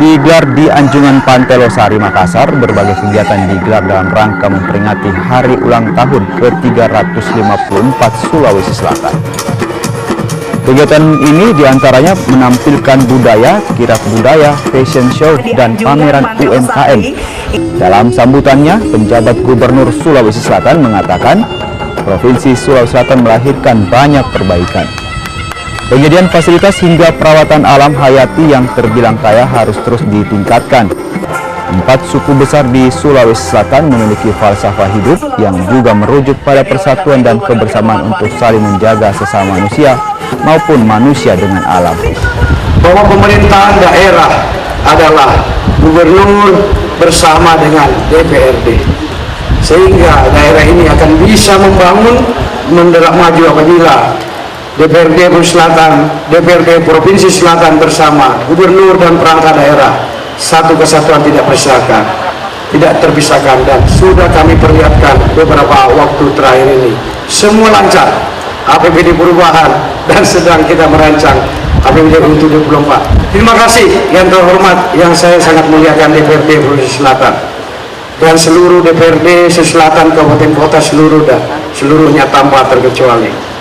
Digelar di Anjungan Pantai Losari, Makassar, berbagai kegiatan digelar dalam rangka memperingati hari ulang tahun ke-354 Sulawesi Selatan. Kegiatan ini diantaranya menampilkan budaya, kirab budaya, fashion show, dan pameran UMKM. Dalam sambutannya, penjabat Gubernur Sulawesi Selatan mengatakan, Provinsi Sulawesi Selatan melahirkan banyak perbaikan. Penyediaan fasilitas hingga perawatan alam hayati yang terbilang kaya harus terus ditingkatkan. 4 suku besar di Sulawesi Selatan memiliki falsafah hidup yang juga merujuk pada persatuan dan kebersamaan untuk saling menjaga sesama manusia maupun manusia dengan alam. Bahwa pemerintahan daerah adalah gubernur bersama dengan DPRD, sehingga daerah ini akan bisa membangun menderak maju apabila DPRD Selatan, DPRD Provinsi Selatan bersama gubernur dan perangkat daerah satu kesatuan tidak terpisahkan, dan sudah kami perlihatkan beberapa waktu terakhir ini semua lancar. APBD perubahan dan sedang kita merancang APBD untuk 2024. Terima kasih yang terhormat, yang saya sangat muliakan DPRD Provinsi Selatan dan seluruh DPRD Selatan Kabupaten Kota seluruhnya tanpa terkecuali.